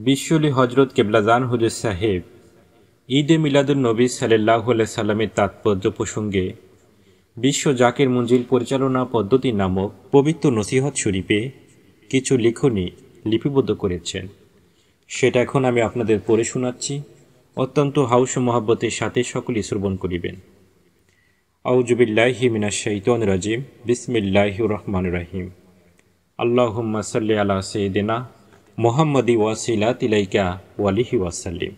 বিশ্বলি হজরত কেবলাজান হুজুর সাহেব ঈদে মিলাদুন নবী সাল্লাল্লাহু আলাইহি সাল্লামের তাৎপর্য প্রসঙ্গে বিশ্ব জাকির মঞ্জিল পরিচালনা পদ্ধতি নামক পবিত্র নসিহত শরীফে কিছু লিখনী লিপিবদ্ধ করেছেন। সেটা এখন আমি আপনাদের পড়ে শোনাচ্ছি। অত্যন্ত হাউস ও মহব্বতের সাথে সকলে শ্রবণ করিবেন। আউযু বিল্লাহি মিনাশ শাইতানির রাজিম। বিসমিল্লাহির রহমানির রহিম। আল্লাহুম্মা সাল্লি আলা সাইয়্যিদিনা মুহাম্মাদি ওয়াসিলাত ইলাইকা ওয়ালিহি ওয়াসাল্লিম।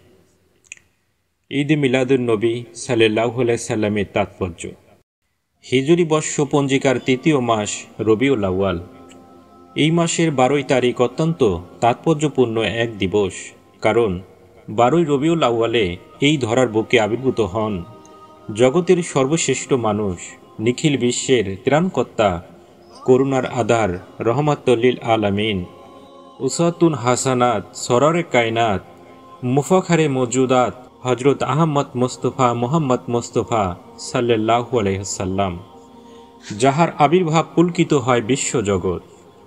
ঈদ মিলাদুন নবী সাল্লাল্লাহু আলাইহি সাল্লামের তাৎপর্য। হিজরি বর্ষ পঞ্জিকার তৃতীয় মাস রবিউল আউয়াল। এই মাসের 12 তারিখ অত্যন্ত তাৎপর্যপূর্ণ এক দিবস, কারণ 12 রবিউল আউয়ালে এই ধরার বুকে আবির্ভূত হন জগতের সর্বশ্রেষ্ঠ মানুষ, নিখিল বিশ্বের ত্রাণকর্তা, করুণার আধার, রহমাতুল লিল আলামিন, উসাতুন হাসানাত, সরারে কায়নাত, মুফাখারে মওজুদাত হজরত আহমদ মুস্তফা মোহাম্মদ মুস্তফা সাল্লাল্লাহু আলাইহি ওয়াসাল্লাম, যাহার আবির্ভাব পুলকিত হয় বিশ্বজগৎ,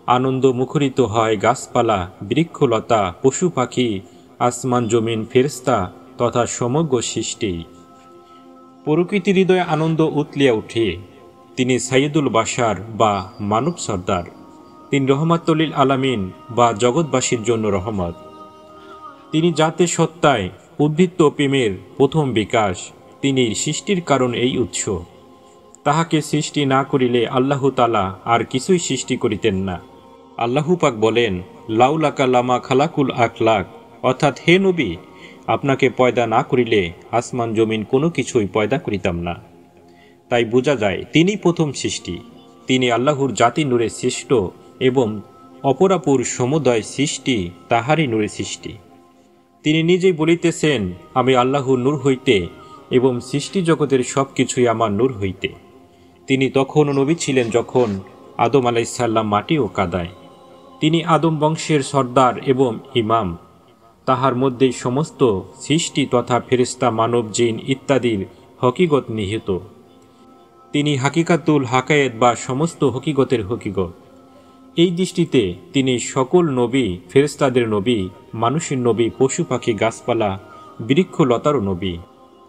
আনন্দ মুখরিত হয় গাছপালা, বৃক্ষলতা, পশু পাখি, আসমান জমিন, ফেরেশতা তথা সমগ্র সৃষ্টি। প্রকৃতির হৃদয়ে আনন্দ উতলিয়া উঠে। তিনি সাইয়্যিদুল বাশার বা মানব সর্দার। তিনি রহমাতুল লিল আলামিন বা জগৎবাসীর জন্য রহমত। তিনি জাতে সত্তায় উদ্বৃত্ত প্রেমের প্রথম বিকাশ। তিনি সৃষ্টির কারণ, এই উৎস। তাহাকে সৃষ্টি না করিলে আল্লাহ তাআলা আর কিছুই সৃষ্টি করিতেন না। আল্লাহ পাক বলেন, লাউলাকা লামা খালাকুল আখলাক, অর্থাৎ হে নবী, আপনাকে পয়দা না করিলে আসমান জমিন কোনো কিছুই পয়দা করিতাম না। তাই বোঝা যায় তিনি প্রথম সৃষ্টি। তিনি আল্লাহর জাতি নূরে সৃষ্ট এবং অপরাপুর সমুদয় সৃষ্টি তাহারই নূরে সৃষ্টি। তিনি নিজেই বলিতেছেন, আমি আল্লাহর নূর হইতে এবং সৃষ্টি জগতের সব কিছুই আমার নূর হইতে। তিনি তখনও নবী ছিলেন যখন আদম আলাইহিস সালাম মাটি ও কাদায়। তিনি আদম বংশের সর্দার এবং ইমাম। তাহার মধ্যেই সমস্ত সৃষ্টি তথা ফেরেশতা, মানব, জিন ইত্যাদির হকিগত নিহিত। তিনি হাকিকাতুল হাকায়েত বা সমস্ত হকিগতের হকিগত। এই দৃষ্টিতে তিনি সকল নবী, ফেরেশতাদের নবী, মানুষের নবী, পশু পাখি, গাছপালা, বৃক্ষলতারও নবী,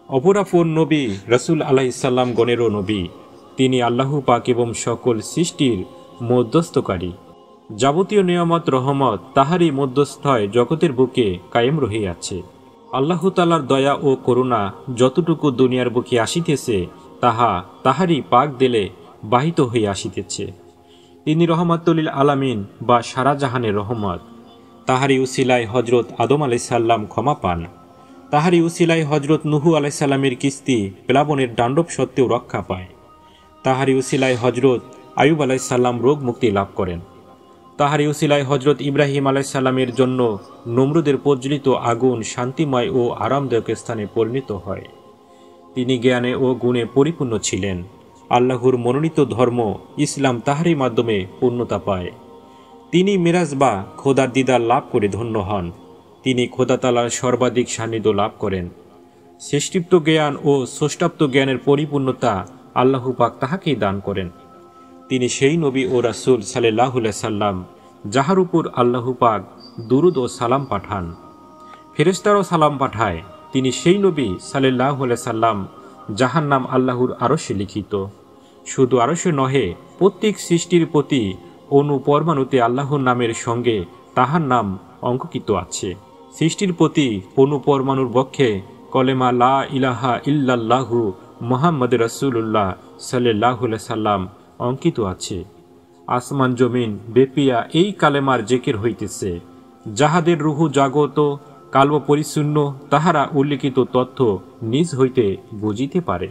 অপরাপর নবী, রাসূল আলাইহিস সালাম গণেরও নবী। তিনি আল্লাহ পাক এবং সকল সৃষ্টির মধ্যস্থকারী। যাবতীয় নিয়ামত রহমত তাহারই মধ্যস্থয় জগতের বুকে কায়েম রহিয়াছে। আল্লাহ তাআলার দয়া ও করুণা যতটুকু দুনিয়ার বুকে আসিতেছে, তাহা তাহারই পাক দিলে বাহিত হইয়া আসিতেছে। তিনি রহমাতুল লিল আলামিন বা সারা জাহানের রহমত। তাহারই উসিলায় হজরত আদম আলাইহিস সালাম ক্ষমা পান। তাহারই উসিলায় হজরত নূহ আলাইহিস সালামের কিস্তি প্লাবনের দাণ্ডব সত্ত্বেও রক্ষা পায়। তাহারই উসিলায় হজরত আইয়ুব আলাইহিস সালাম রোগ মুক্তি লাভ করেন। তাহারই উসিলায় হজরত ইব্রাহিম আলাইহিস সালামের জন্য নমরুদের প্রজ্বলিত আগুন শান্তিময় ও আরামদায়ক স্থানে পরিণত হয়। তিনি জ্ঞানে ও গুণে পরিপূর্ণ ছিলেন। আল্লাহর মনোনীত ধর্ম ইসলাম তাহারই মাধ্যমে পূর্ণতা পায়। তিনি মিরাজ বা খোদার দিদার লাভ করে ধন্য হন। তিনি খোদা তাআলার সর্বাধিক সান্নিধ্য লাভ করেন। সৃষ্টিপ্ত জ্ঞান ও স্রষ্টাপ্ত জ্ঞানের পরিপূর্ণতা আল্লাহ পাক তাহাকেই দান করেন। তিনি সেই নবী ও রাসূল সাল্লাল্লাহু আলাইহি সাল্লাম, যাহার উপর আল্লাহ পাক দুরূদ ও সালাম পাঠান, ফেরেশতারাও সালাম পাঠায়। তিনি সেই নবী সাল্লাল্লাহু আলাইহি সাল্লাম, যাহার নাম আল্লাহর আরশে লিখিত। শুধু আরশে নহে, প্রত্যেক সৃষ্টির প্রতি অনু পরমাণুতে আল্লাহর নামের সঙ্গে তাহার নাম অঙ্কিত আছে। সৃষ্টির প্রতি অনু পরমাণুর বক্ষে কলেমা লা ইলাহা ইল্লাল্লাহু মুহাম্মাদুর রাসূলুল্লাহ সাল্লাল্লাহু আলাইহি সাল্লাম অঙ্কিত আছে। আসমান জমিন বেপিয়া এই কালেমার জিকির হইতেছে। যাহাদের রুহু জাগত, কাল্ব পরিশূন্য, তাহারা উল্লিখিত তথ্য নিজ হইতে বুঝিতে পারে।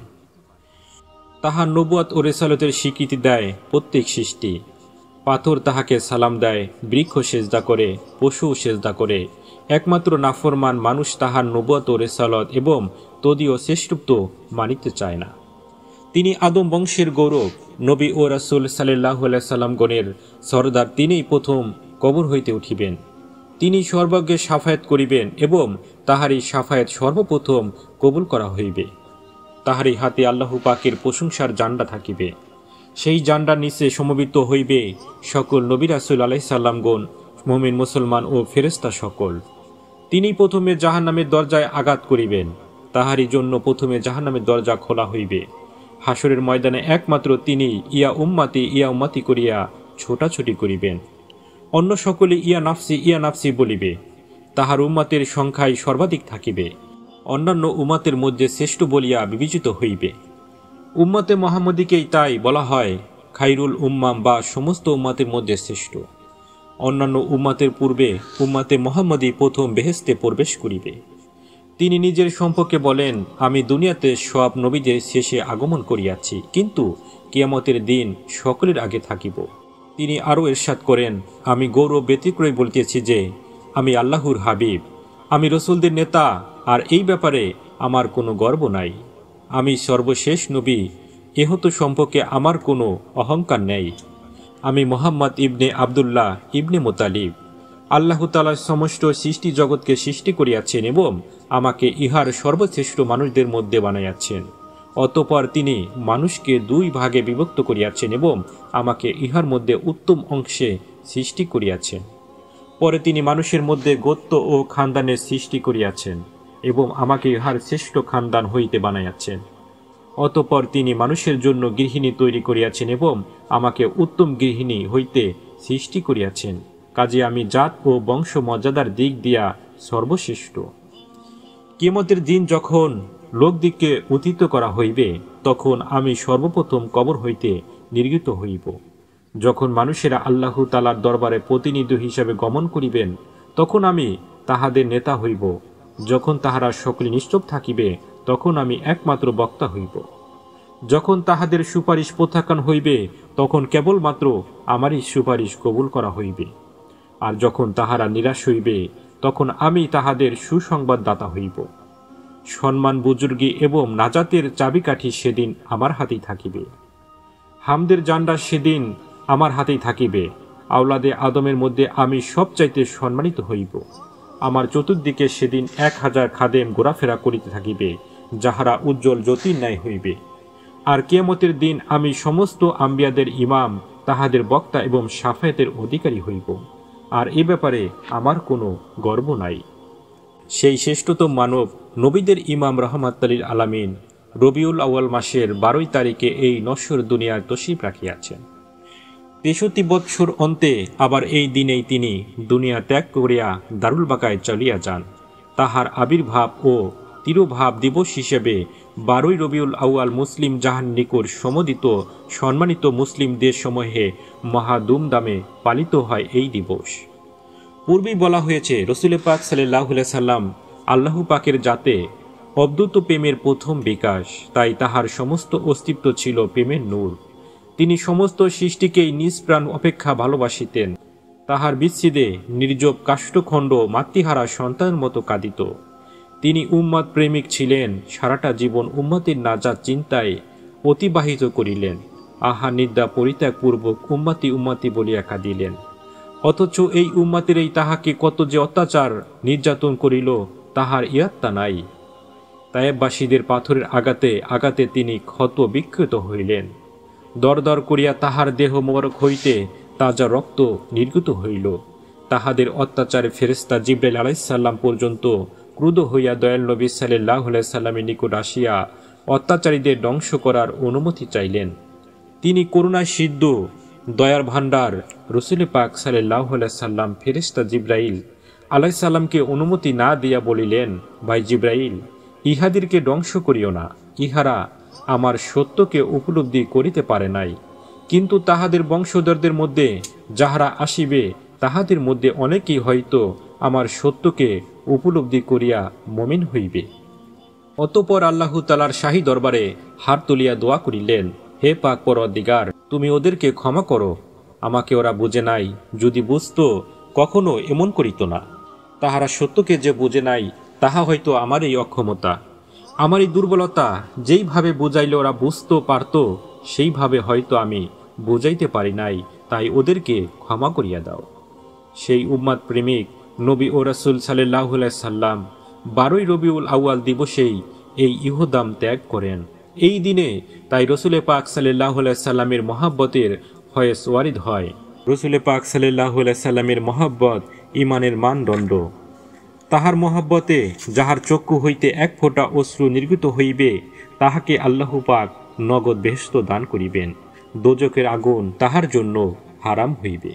তাহার নবুয়ত ও রিসালাতের স্বীকৃতি দেয় প্রত্যেক সৃষ্টি। পাথর তাহাকে সালাম দেয়, বৃক্ষ সেজদা করে, পশু সেজদা করে। একমাত্র নাফরমান মানুষ তাহার নবুয়ত ও রিসালত এবং তদীয় শ্রেষ্ঠত্ব মানিতে চায় না। তিনি আদম বংশের গৌরব, নবী ও রাসূল সাল্লাল্লাহু আলাইহি সাল্লাম গণের সরদার। তিনিই প্রথম কবর হইতে উঠিবেন। তিনি সর্বজ্ঞে সাফায়াত করিবেন এবং তাহারই সাফায়াত সর্বপ্রথম কবুল করা হইবে। তাহারই হাতে আল্লাহ পাকের প্রশংসার জান্ডা থাকিবে। সেই জান্ডার নিচে সমবেত হইবে সকল নবী রাসূল আলাইহিস সালামগণ, মুমিন মুসলমান ও ফেরেশতা সকল। তিনি প্রথমে জাহান্নামের দরজায় আঘাত করিবেন, তাহারই জন্য প্রথমে জাহান্নামের দরজা খোলা হইবে। হাসরের ময়দানে একমাত্র তিনি ইয়া উম্মাতি করিয়া ছোটাছুটি করিবেন। অন্য সকলে ইয়া নাফসি বলিবে। তাহার উম্মাতের সংখ্যাই সর্বাধিক থাকিবে, অন্যান্য উম্মাতের মধ্যে শ্রেষ্ঠ বলিয়া বিবেচিত হইবে। উম্মতে মোহাম্মদীকেই তাই বলা হয় খাইরুল উম্মাম বা সমস্ত উম্মাতের মধ্যে শ্রেষ্ঠ। অন্যান্য উম্মাতের পূর্বে উম্মাতে মোহাম্মদী প্রথম বেহেশতে প্রবেশ করিবে। তিনি নিজের সম্পর্কে বলেন, আমি দুনিয়াতে সব নবীদের শেষে আগমন করিয়াছি, কিন্তু কিয়ামতের দিন সকলের আগে থাকিব। তিনি আরও ইরশাদ করেন, আমি গৌরব ব্যতিক্রয় বলতেছি যে আমি আল্লাহর হাবিব, আমি রসুলদের নেতা, আর এই ব্যাপারে আমার কোনো গর্ব নাই। আমি সর্বশেষ নবী, এহত সম্পর্কে আমার কোনো অহংকার নেই। আমি মোহাম্মদ ইবনে আবদুল্লাহ ইবনে মুতালিব। আল্লাহ তাআলা সমস্ত সৃষ্টি জগৎকে সৃষ্টি করিয়াছেন এবং আমাকে ইহার সর্বশ্রেষ্ঠ মানুষদের মধ্যে বানাইয়াছেন। অতঃপর তিনি মানুষকে দুই ভাগে বিভক্ত করিয়াছেন এবং আমাকে ইহার মধ্যে উত্তম অংশে সৃষ্টি করিয়াছেন। পরে তিনি মানুষের মধ্যে গোত্র ও খানদানের সৃষ্টি করিয়াছেন এবং আমাকে ইহার শ্রেষ্ঠ খানদান হইতে বানাইয়াছেন। অতঃপর তিনি মানুষের জন্য গৃহিণী তৈরি করিয়াছেন এবং আমাকে উত্তম গৃহিণী হইতে সৃষ্টি করিয়াছেন। কাজে আমি জাত ও বংশ মর্যাদার দিক দিয়া সর্বশ্রেষ্ঠ। কিয়ামতের দিন যখন লোকদিগকে উত্থিত করা হইবে, তখন আমি সর্বপ্রথম কবর হইতে নির্গত হইব। যখন মানুষেরা আল্লাহ তাআলার দরবারে প্রতিনিধি হিসাবে গমন করিবেন, তখন আমি তাহাদের নেতা হইব। যখন তাহারা সকলে নিশ্চুপ থাকিবে, তখন আমি একমাত্র বক্তা হইব। যখন তাহাদের সুপারিশ প্রত্যাখ্যান হইবে, তখন কেবলমাত্র আমারই সুপারিশ কবুল করা হইবে। আর যখন তাহারা নিরাশ হইবে, তখন আমি তাহাদের সুসংবাদদাতা হইব। সম্মান, বুজুর্গি এবং নাজাতের চাবিকাঠি সেদিন আমার হাতেই থাকিবে। হামদের জান্ডা সেদিন আমার হাতেই থাকিবে। আওলাদে আদমের মধ্যে আমি সবচাইতে সম্মানিত হইব। আমার চতুর্দিকে সেদিন 1000 খাদেম ঘোরাফেরা করিতে থাকিবে, যাহারা উজ্জ্বল জ্যোতির ন্যায় হইবে। আর কিয়ামতের দিন আমি সমস্ত আম্বিয়াদের ইমাম, তাহাদের বক্তা এবং শাফায়াতের অধিকারী হইব। আর এ ব্যাপারে আমার কোনো গর্ব নাই। সেই শ্রেষ্ঠতম মানব নবীদের ইমাম রাহমাতুল আলামিন রবিউল আউয়াল মাসের 12 তারিখে এই নশ্বর দুনিয়ায় তশরিফ রাখিয়াছেন। 63 বৎসর অন্তে আবার এই দিনেই তিনি দুনিয়া ত্যাগ করিয়া দারুল বাকায় চলিয়া যান। তাহার আবির্ভাব ও তিরোভাব দিবস হিসেবে 12 রবিউল আউয়াল মুসলিম জাহান নিকট সমদিত সম্মানিত মুসলিম দেশসমূহে মহা ধুমধামে পালিত হয় এই দিবস। পূর্বেই বলা হয়েছে, রসুল পাক সাল্লাল্লাহু আলাইহি সাল্লাম আল্লাহ পাকের জাতে অদ্ভুত প্রেমের প্রথম বিকাশ, তাই তাহার সমস্ত অস্তিত্ব ছিল প্রেমের নূর। তিনি সমস্ত সৃষ্টিকেই নিজ প্রাণ অপেক্ষা ভালোবাসিতেন। তাহার বিচ্ছেদে নির্জব কাষ্ঠখণ্ড মাতৃহারা সন্তানের মতো কাঁদিত। তিনি উম্মত প্রেমিক ছিলেন, সারাটা জীবন উম্মতের নাজাত চিন্তায় অতিবাহিত করিলেন। আহার নিদ্রা পরিত্যাগপূর্বক উম্মতি বলিয়া কাঁদিলেন। অথচ এই উম্মতেরই তাহাকে কত যে অত্যাচার নির্যাতন করিল, তাহার ইয়াত্তা নাই। তায়েববাসীদের পাথরের আঘাতে আঘাতে তিনি ক্ষত বিক্ষত হইলেন। দরদর করিয়া তাহার দেহ মোবারক হইতে তাজা রক্ত নির্গত হইল। তাহাদের অত্যাচারে ফেরেশতা জিবরাইল আলাইহিস সালাম পর্যন্ত ক্রুদ্ধ হইয়া দয়াল নবী সাল্লাল্লাহু আলাইহি সাল্লামের নিকট আসিয়া অত্যাচারীদের ধ্বংস করার অনুমতি চাইলেন। তিনি করুণায় সিদ্ধ দয়ার ভাণ্ডার রসুল পাক সাল্লাল্লাহু আলাইহি সাল্লাম ফেরেশতা জিবরাইল আলাইহিস সালামকে অনুমতি না দিয়া বলিলেন, ভাই জিবরাইল, ইহাদেরকে ধ্বংস করিও না। ইহারা আমার সত্যকে উপলব্ধি করিতে পারে নাই, কিন্তু তাহাদের বংশধরদের মধ্যে যাহারা আসিবে, তাহাদের মধ্যে অনেকেই হয়তো আমার সত্যকে উপলব্ধি করিয়া মুমিন হইবে। অতঃপর আল্লাহ তাআলার শাহী দরবারে হাত তুলিয়া দোয়া করিলেন, হে পাক পরওয়ারদিগার, তুমি ওদেরকে ক্ষমা করো। আমাকে ওরা বুঝে নাই, যদি বুঝত কখনো এমন করিত না। তাহারা সত্যকে যে বুঝে নাই, তাহা হয়তো আমারই অক্ষমতা, আমারই দুর্বলতা। যেইভাবে বুঝাইলে ওরা বুঝতে পারত, সেইভাবে হয়তো আমি বুঝাইতে পারি নাই, তাই ওদেরকে ক্ষমা করিয়া দাও। সেই উম্মাত প্রেমিক নবী ও রাসূল সাল্লাল্লাহু আলাইহি সাল্লাম 12 রবিউল আউয়াল দিবসেই এই ইহদাম ত্যাগ করেন। এই দিনে তাই রসুল পাক সাল্লাল্লাহু আলাইহি সাল্লামের মহব্বতের ফয়েজ ওয়ারিদ হয়। রসুল পাক সাল্লাল্লাহু আলাইহি সাল্লামের মহব্বত ইমানের মানদণ্ড। তাহার মহাব্বতে যাহার চক্ষু হইতে এক ফোঁটা অশ্রু নির্গত হইবে তাহাকে আল্লাহ পাক নগদ বেহেশত দান করিবেন, দোজকের আগুন তাহার জন্য হারাম হইবে।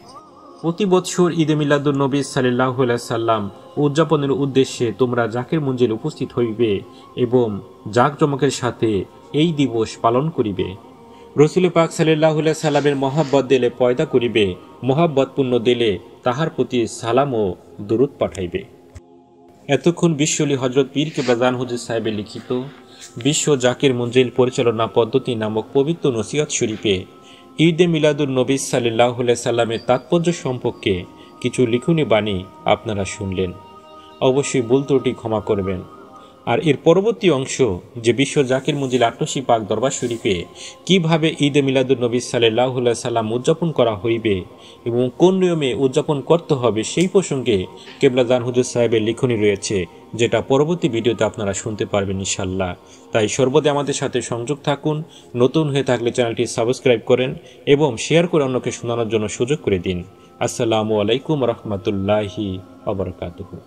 প্রতি বৎসর ঈদে মিলাদুন্নবী সাল্লাল্লাহু আলাইহি সাল্লাম উদযাপনের উদ্দেশ্যে তোমরা জাকের মঞ্জিল উপস্থিত হইবে এবং জাঁকজমকের সাথে এই দিবস পালন করিবে। রসুল পাক সাল্লাল্লাহু আলাইহি সাল্লামের মহাব্বত দিলে পয়দা করিবে, মহাব্বতপূর্ণ দিলে তাহার প্রতি সালাম ও দরুদ পাঠাইবে। এতক্ষণ বিশ্বলি হজরত পীর কেবলা হুজুর সাহেবের লিখিত বিশ্ব জাকির মঞ্জিল পরিচালনা পদ্ধতি নামক পবিত্র নসিহত শরীফে ঈদে মিলাদুন নবী সাল্লাল্লাহু আলাইহি সাল্লামের তাৎপর্য সম্পর্কে কিছু লিখনী বাণী আপনারা শুনলেন। অবশ্যই ভুল ত্রুটি ক্ষমা করবেন। আর এর পরবর্তী অংশ যে বিশ্ব জাকির মঞ্জিল আটশী পাক দরবার শরীফে কিভাবে ঈদে মিলাদুন নবী সাল্লাল্লাহু আলাইহি সাল্লাম উদযাপন করা হইবে এবং কোন নিয়মে উদযাপন করতে হবে সেই প্রসঙ্গে কেবলা হুজুর সাহেবের লিখনী রয়েছে, যেটা পরবর্তী ভিডিওতে আপনারা শুনতে পারবেন ইনশাআল্লাহ। তাই সর্বদা আমাদের সাথে সংযোগ থাকুন। নতুন হয়ে থাকলে চ্যানেলটি সাবস্ক্রাইব করেন এবং শেয়ার করে অন্যকে শোনানোর জন্য সুযোগ করে দিন। আসসালামু আলাইকুম রহমতুল্লাহি ওয়া বারাকাতুহু।